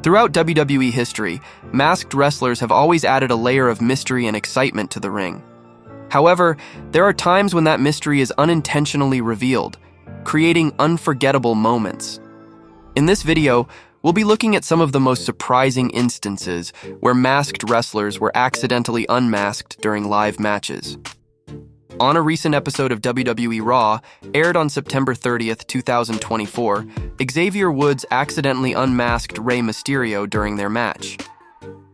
Throughout WWE history, masked wrestlers have always added a layer of mystery and excitement to the ring. However, there are times when that mystery is unintentionally revealed, creating unforgettable moments. In this video, we'll be looking at some of the most surprising instances where masked wrestlers were accidentally unmasked during live matches. On a recent episode of WWE Raw, aired on September 30th, 2024, Xavier Woods accidentally unmasked Rey Mysterio during their match.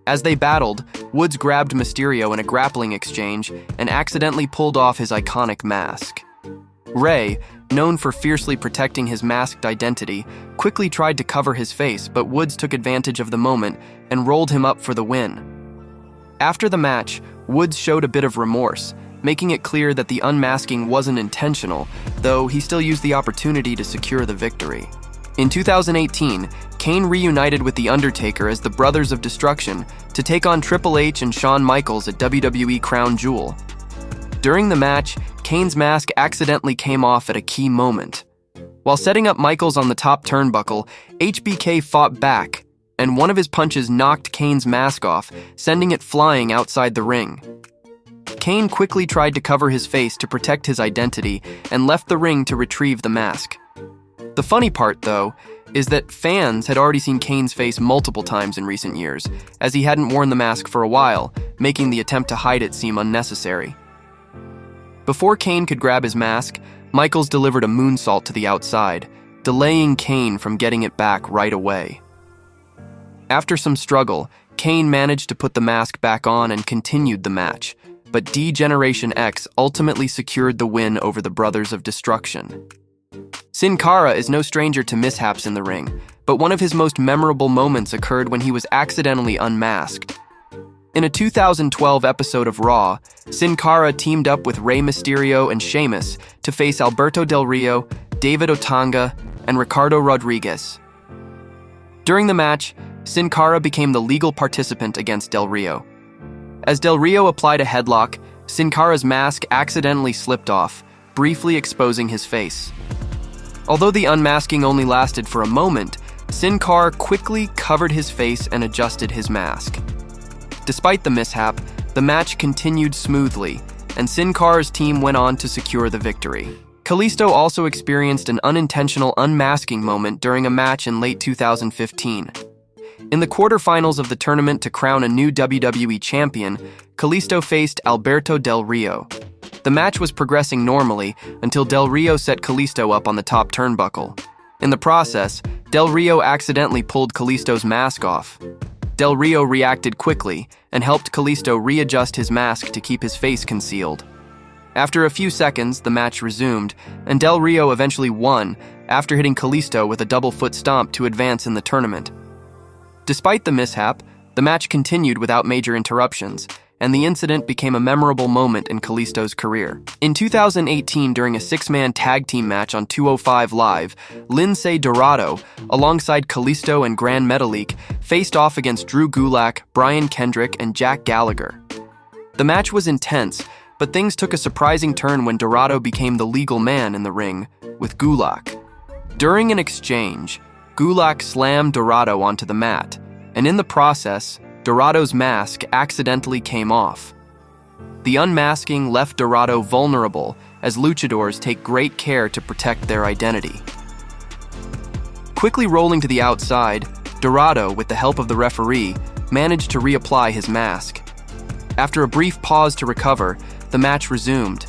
As they battled, Woods grabbed Mysterio in a grappling exchange and accidentally pulled off his iconic mask. Rey, known for fiercely protecting his masked identity, quickly tried to cover his face, but Woods took advantage of the moment and rolled him up for the win. After the match, Woods showed a bit of remorse, making it clear that the unmasking wasn't intentional, though he still used the opportunity to secure the victory. In 2018, Kane reunited with The Undertaker as the Brothers of Destruction to take on Triple H and Shawn Michaels at WWE Crown Jewel. During the match, Kane's mask accidentally came off at a key moment. While setting up Michaels on the top turnbuckle, HBK fought back, and one of his punches knocked Kane's mask off, sending it flying outside the ring. Kane quickly tried to cover his face to protect his identity and left the ring to retrieve the mask. The funny part, though, is that fans had already seen Kane's face multiple times in recent years, as he hadn't worn the mask for a while, making the attempt to hide it seem unnecessary. Before Kane could grab his mask, Michaels delivered a moonsault to the outside, delaying Kane from getting it back right away. After some struggle, Kane managed to put the mask back on and continued the match, but D-Generation X ultimately secured the win over the Brothers of Destruction. Sin Cara is no stranger to mishaps in the ring, but one of his most memorable moments occurred when he was accidentally unmasked. In a 2012 episode of Raw, Sin Cara teamed up with Rey Mysterio and Sheamus to face Alberto Del Rio, David Otunga, and Ricardo Rodriguez. During the match, Sin Cara became the legal participant against Del Rio. As Del Rio applied a headlock, Sin Cara's mask accidentally slipped off, briefly exposing his face. Although the unmasking only lasted for a moment, Sin Cara quickly covered his face and adjusted his mask. Despite the mishap, the match continued smoothly, and Sin Cara's team went on to secure the victory. Kalisto also experienced an unintentional unmasking moment during a match in late 2015. In the quarterfinals of the tournament to crown a new WWE champion, Kalisto faced Alberto Del Rio. The match was progressing normally until Del Rio set Kalisto up on the top turnbuckle. In the process, Del Rio accidentally pulled Kalisto's mask off. Del Rio reacted quickly and helped Kalisto readjust his mask to keep his face concealed. After a few seconds, the match resumed, and Del Rio eventually won after hitting Kalisto with a double foot stomp to advance in the tournament. Despite the mishap, the match continued without major interruptions, and the incident became a memorable moment in Kalisto's career. In 2018, during a six-man tag team match on 205 Live, Linday Dorado, alongside Kalisto and Gran Metalik, faced off against Drew Gulak, Brian Kendrick, and Jack Gallagher. The match was intense, but things took a surprising turn when Dorado became the legal man in the ring with Gulak. During an exchange, Gulak slammed Dorado onto the mat, and in the process, Dorado's mask accidentally came off. The unmasking left Dorado vulnerable, as luchadors take great care to protect their identity. Quickly rolling to the outside, Dorado, with the help of the referee, managed to reapply his mask. After a brief pause to recover, the match resumed,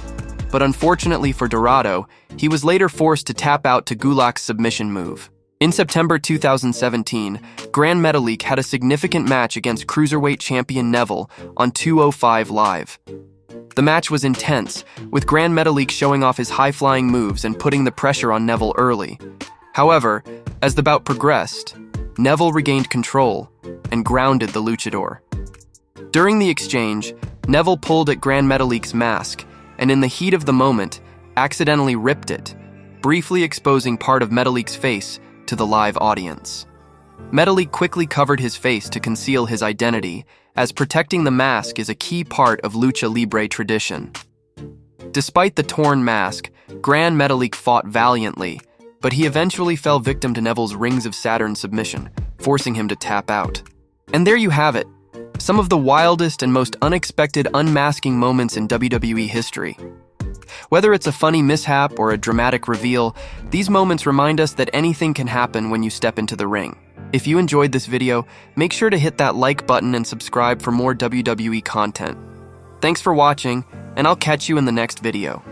but unfortunately for Dorado, he was later forced to tap out to Gulak's submission move. In September 2017, Gran Metalik had a significant match against Cruiserweight champion Neville on 205 Live. The match was intense, with Gran Metalik showing off his high-flying moves and putting the pressure on Neville early. However, as the bout progressed, Neville regained control and grounded the luchador. During the exchange, Neville pulled at Gran Metalik's mask, and in the heat of the moment, accidentally ripped it, briefly exposing part of Metalik's face to the live audience. Metalik quickly covered his face to conceal his identity, as protecting the mask is a key part of Lucha Libre tradition. Despite the torn mask, Gran Metalik fought valiantly, but he eventually fell victim to Neville's Rings of Saturn submission, forcing him to tap out. And there you have it, some of the wildest and most unexpected unmasking moments in WWE history. Whether it's a funny mishap or a dramatic reveal, these moments remind us that anything can happen when you step into the ring. If you enjoyed this video, make sure to hit that like button and subscribe for more WWE content. Thanks for watching, and I'll catch you in the next video.